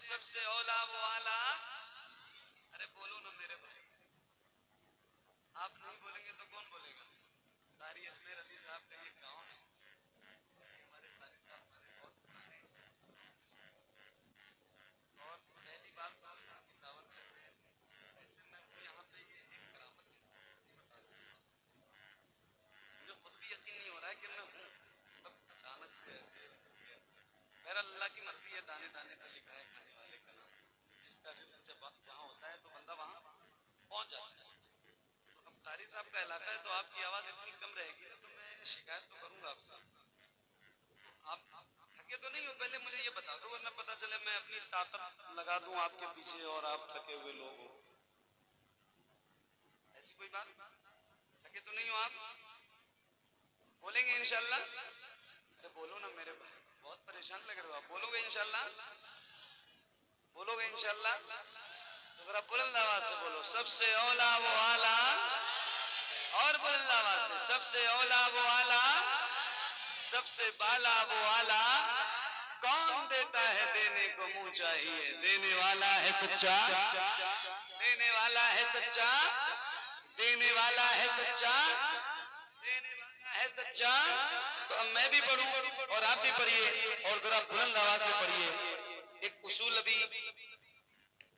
सबसे औला वो आला। अरे बोलो ना मेरे भाई, आप नहीं बोलेंगे तो कौन बोलेगा? तारी अजमेर अली साहब का ये गांव है, हमारे तारी साहब हमारे बहुत पुराने और पहली बात तो उनकी दावत करते हैं। ऐसे मैं हूँ यहाँ पे, ये एक करामत है, मुझे खुद भी यकीन नहीं हो रहा है कि मैं हूँ, तब अचानक से ऐसे मेरा अल्लाह की मर्जी है। दाने दाने पे लिखा है खाने वाले का नाम, जिसका रिज़्क़ जब जहाँ होता है तो बंदा वहाँ पहुँच जाता है। तो अब तारी साहब का इलाका है तो आपकी आवाज़ इतनी कम रहेगी तो मैं शिकायत तो करूँगा आपसे। आप थके तो नहीं हो? पहले मुझे ये बता दो, वरना पता चले मैं अपनी ताकत लगा दूँ आपके पीछे और आप थके हुए लोग हो। ऐसी कोई बात? थके तो नहीं हो आप? बोलेंगे इंशाल्लाह? अरे बोलो ना मेरे भाई, बहुत परेशान लग रहे हो आप। बोलोगे इंशाल्लाह? बोलोगे इंशाल्लाह? तो जरा बुलंद आवाज से बोलो, सबसे औला वो आला। और बुलंद आवाज से, सबसे औला वो आला, सबसे बाला वो आला। कौन देता है देने को मुंह चाहिए, देने वाला है सच्चा, देने वाला है सच्चा, देने वाला है सच्चा, देने वाला है सच्चा। तो अब मैं भी पढ़ूं और आप भी पढ़िए और जरा बुलंद आवाज से पढ़िए। एक उसूल अभी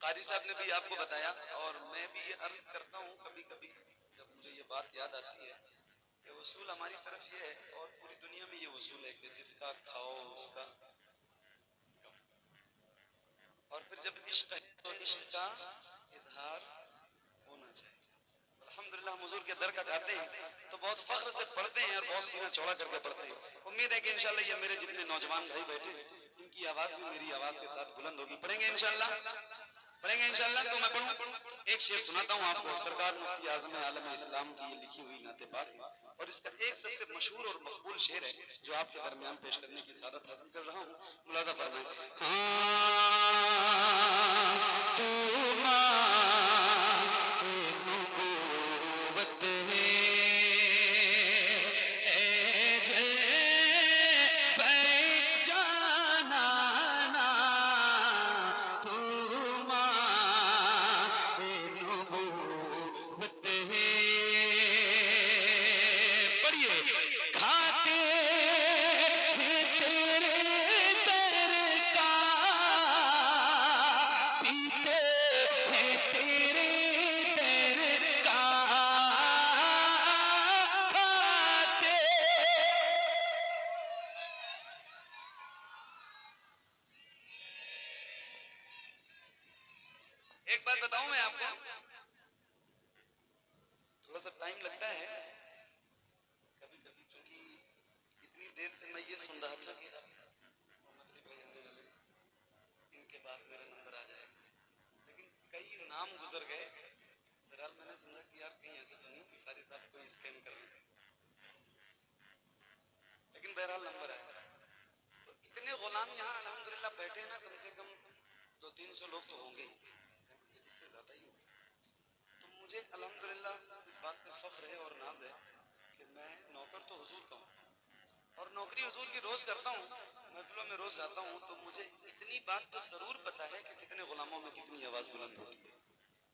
कारी साहब ने भी आपको बताया और मैं भी ये अर्ज करता हूँ कभी कभी जब मुझे ये बात याद आती है कि उसूल हमारी तरफ ये है और पूरी दुनिया में ये उसूल है कि जिसका खाओ उसका और फिर जब इश्क है तो इश्क का इजहार होना चाहिए। अल्हम्दुलिल्लाह हम हुजूर के दर का खाते हैं तो बहुत फख्र से पढ़ते हैं और बहुत सीना चौड़ा करके पढ़ते हैं। उम्मीद है कि इंशाल्लाह ये मेरे जितने नौजवान भाई बैठे इनकी आवाज भी मेरी आवाज के साथ बुलंद होगी। पढ़ेंगे इंशाल्लाह? पढ़ेंगे इंशाल्लाह? तो मैं पढ़ूं, एक शेर सुनाता हूँ आपको। सरकार मुफ्ती आज़म आलम इस्लाम की ये लिखी हुई नाते पाक है और इसका एक सबसे मशहूर और मकबूल शेर है जो आपके दरमियान पेश करने की सादत हासिल कर रहा हूँ। मुलादा फरमाएं। एक बात बताऊं मैं आपको, थोड़ा सा टाइम लगता है कभी कभी, क्योंकि इतनी देर से मैं ये सुन रहा था कि इनके बाद मेरा नंबर आ जाएगा, लेकिन कई नाम गुजर गए। बहरहाल मैंने समझा कि यार कहीं ऐसे तो नहीं कारी साहब को स्कैन कर लें, लेकिन बहरहाल नंबर आया। तो इतने गुलाम यहाँ अल्हम्दुलिल्लाह बैठे हैं ना, कम से कम 200-300 लोग तो होंगे ही, इससे ज्यादा ही होंगे। तो मुझे अल्हम्दुलिल्लाह इस बात पे फख्र है और नाज है कि मैं नौकर तो हुजूर का हूँ और नौकरी हुजूर की रोज करता हूँ, महफिलों में रोज जाता हूँ, तो मुझे इतनी बात तो जरूर पता है कि कितने गुलामों में कितनी आवाज बुलंद होती है।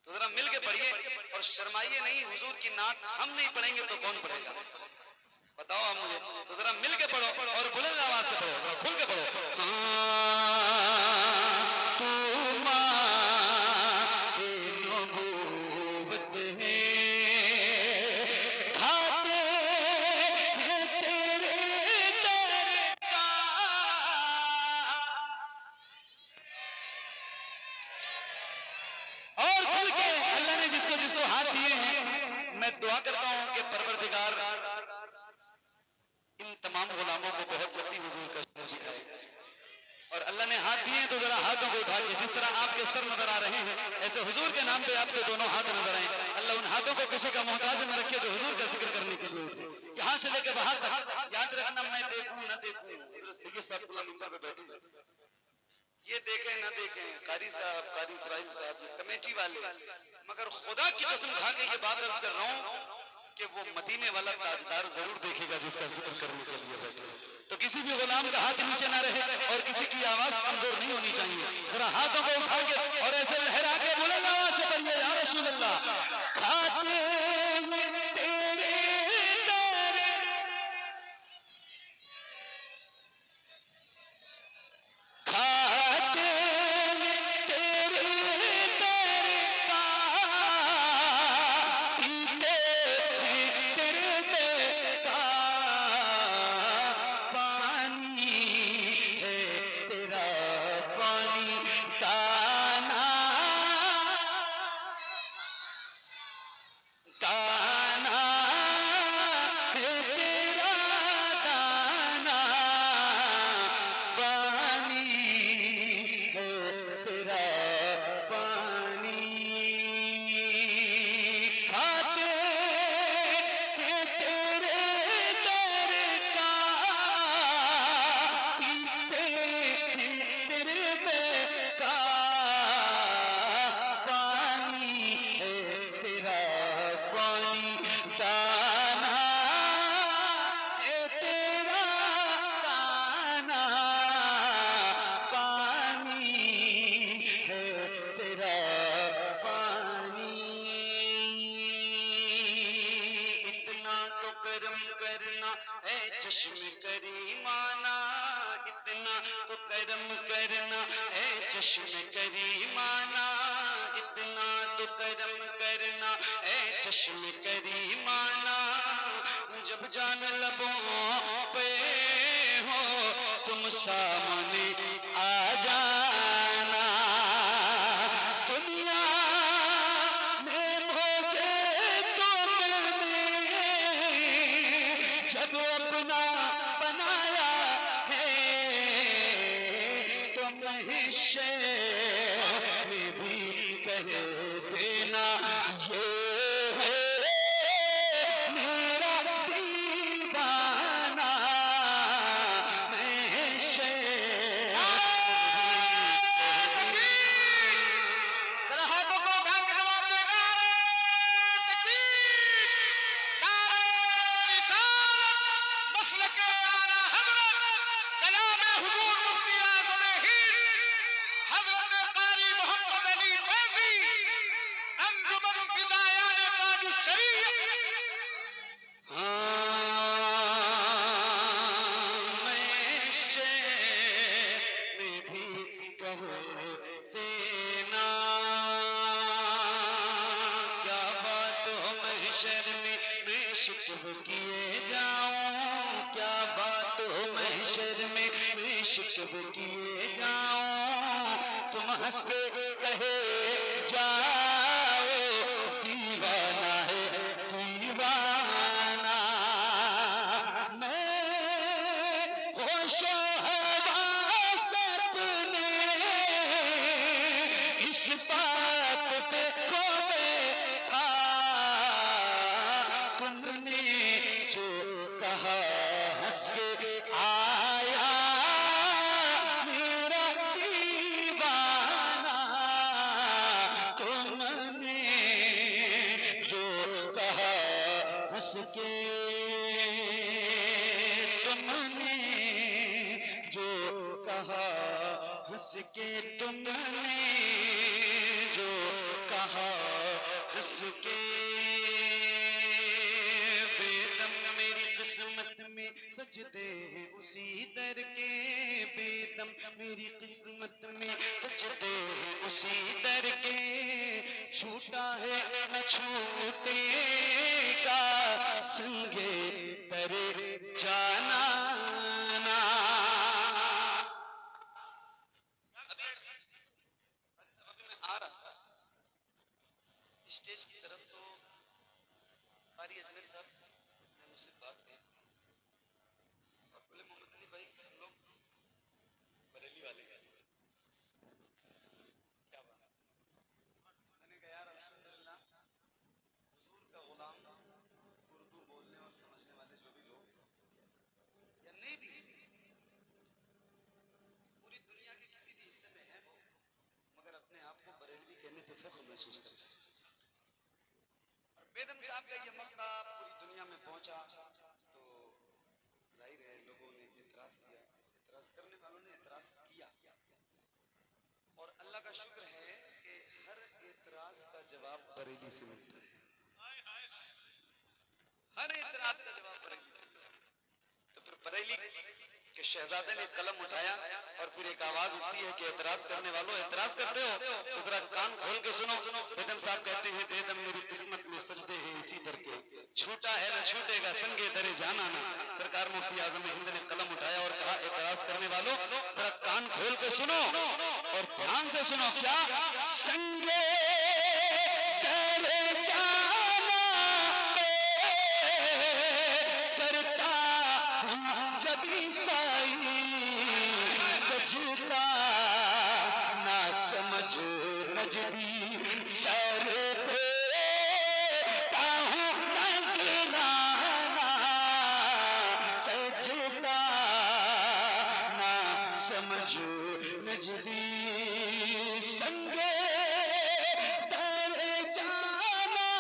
तो जरा मिल के पढ़िए और शर्माइए नहीं। हुजूर की नात हम नहीं पढ़ेंगे तो कौन पढ़ेगा, बताओ आप मुझे। तो जरा मिल के पढ़ो और बुलंद आवाज से पढ़ो, जरा खुल के पढ़ो। और खुल के अल्लाह ने जिसको जिसको हाथ दिए हैं, मैं दुआ करता हूं कि परवरदिगार इन तमाम गुलामों को बहुत जल्दी हुजूर का नबी आए। और अल्लाह ने हाथ दिए तो जरा हाथों को उठा के, जिस तरह आपके स्तर नजर आ रहे हैं ऐसे हुजूर के नाम पे आपके दोनों हाथ नजर आए। अल्लाह उन हाथों को किसी का मोहताज न रखे जो हुजूर का जिक्र करने के लिए उठे, यहाँ से लेकर बाहर तक। याद रखना, मैं देखूं न देखूं, हज़रत सैयद साहब गुलाम मिंबर पे बैठे, ये देखें न देखें, कारी साहब, कारी इसराइल साहब, कमेटी वाले, मगर खुदा की कसम खा के ये बात अर्ज कर रहा हूं कि वो मदीने वाला ताजदार जरूर देखेगा जिसका जिक्र करने के लिए बैठे। तो किसी भी गुलाम का हाथ नीचे ना रहे और किसी की आवाज कमजोर नहीं होनी चाहिए। जरा हाथों को उठा के और ऐसे लहरा के बुलंद आवाज से पढ़िए, या रसूल अल्लाह। खाते तेरे दर, खाते तेरे दर का, पीते तेरे दर का पानी है, तेरा पानी दाना दाना है, तेरा दाना पानी है, तेरा पानी। खाते हैं तेरे दर का, पीते हैं तेरे दर का पानी है, तेरा पानी दाना है, तेरा दाना पानी है, तेरा पानी। इतना तो करम करना है चश्मे करीमाना, इतना तो करम करना है चश्मे करीमाना, इतना तो करम करना है चश्मे करीमाना। जब जान लबों पे हो तुम सामने आ जाना, दुनिया में मुझे तुमने जब अपना बनाया है, तो महशर में भी कह देना ये है मेरा दीवाना। महशर जरा हाथों को उठा के जवाब देगा, तकबीर, नारे रिसालत, मसलके आला हज़रत, कलामे हुजूर मुफ्ती आज़म हिंद हज़रत कारी मोहम्मद अली फैज़ी, अंजुमन फिदायाने ताज शरीयत। में भी कहो देना, क्या बात हो महशर में मैं शिकव किए जाऊं, क्या बात हो महशर में मैं शिकव किए जाऊं, तुम हंस के कहे जाओ दीवाना है दीवाना। मैं होशो हवास अपने इस बात पे खोए था, तुमने जो कहा हंस के आया मेरा दीवाना, तुमने जो कहा हंस के, तुमने जो कहा हंस के, तुमने जो कहा उसके बेदम मेरी किस्मत में सजदे हैं उसी दर के बेदम मेरी किस्मत में सजदे हैं उसी दर के छूटा है न छूटेगा संगे तेरे जाना ना। अभी मैं आ रहा था स्टेज की तरफ तो कारी अजमेर साहब ने मुझसे बात की और बोले मोहम्मद अली भाई हम लोग बरेली वाले हैं। क्या बात। मैंने कहा यार अल्हम्दुलिल्लाह हुजूर का गुलाम उर्दू बोलने और समझने वाले जो भी लोग या नहीं भी पूरी दुनिया के किसी भी हिस्से में है वो मगर अपने आप को बरेलवी कहने पे फख्र महसूस करते हैं। और बेदम साहब का ये मक्ता पूरी दुनिया में पहुंचा तो जाहिर है लोगों ने इतराज किया, इतराज करने वालों ने इतराज किया और अल्लाह का शुक्र है कि हर इतराज का जवाब बरेली से मिलता है। हर इतराज का जवाब बरेली से मिलता है। तो फिर बरेली के शहजादे ने कलम उठाया और फिर एक आवाज उठती है कि एतराज करने वालों एतराज करते हो तो जरा कान खोल के सुनो। बेदम साहब कहते हैं बेदम मेरी किस्मत में सजदे हैं इसी दर के छूटा है न छूटेगा संगे दरे जाना ना। सरकार मुफ्ती आजम हिंद ने कलम उठाया और कहा एतराज करने वालों जरा कान खोल के सुनो और ध्यान से सुनो। क्या संगे दरे जाना करता जब ईसाई सजदा ना समझ नजदी सर पे ताहू नजराना सजदा ना समझ नजदी संगे दर जाना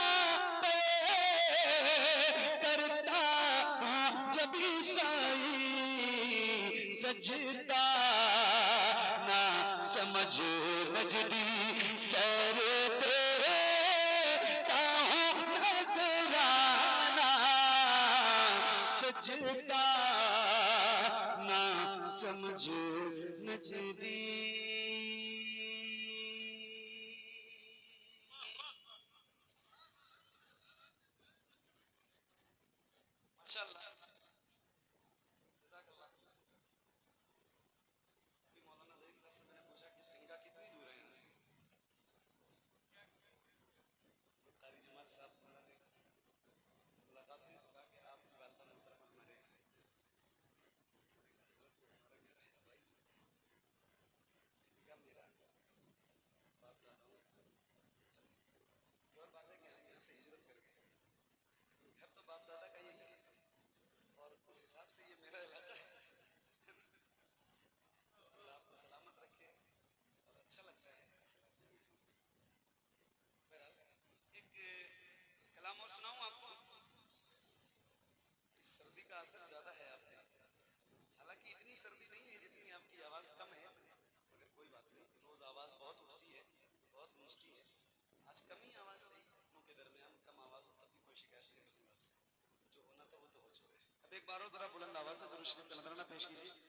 करता जब ईसाई सजदा ना समझ नजदी सर पे ताहू नजराना सजदा ना समझ नजदी। माशाअल्लाह जज़ाकल्लाह। अभी मौलाना ज़हीर साहब से मैंने पूछा कि गंगा कितनी दूर है यहाँ से। तो कारी जमाल साहब से मैंने मुलाकात हुई तो कहा कि आपकी वालिदा मोहतरमा हमारे हजरत को हमारा घर है भाई। क्या मेरा बाप दादाओं का ये और बात है कि हम यहाँ से हिजरत कर गए। घर तो बाप दादा का यही है और उस हिसाब से ये मेरा इलाका है। अल्लाह आपको सलामत रखे और अच्छा लगता है। एक कलाम और सुनाऊं आपको। इस सर्दी का असर ज्यादा है आप पे, हालांकि इतनी सर्दी नहीं है जितनी आपकी आवाज कम है मगर कोई बात नहीं। रोज आवाज बहुत उठती है बहुत गूंजती है। आज कम ही आवाज सही अपनों के दरमियान कम आवाज हो तब भी कोई शिकायत नहीं रखूंगा आपसे। जो होना था वो तो हो चुका है। अब एक बार और जरा बुलंद आवाज से दुरूद शरीफ का नजराना पेश कीजिए।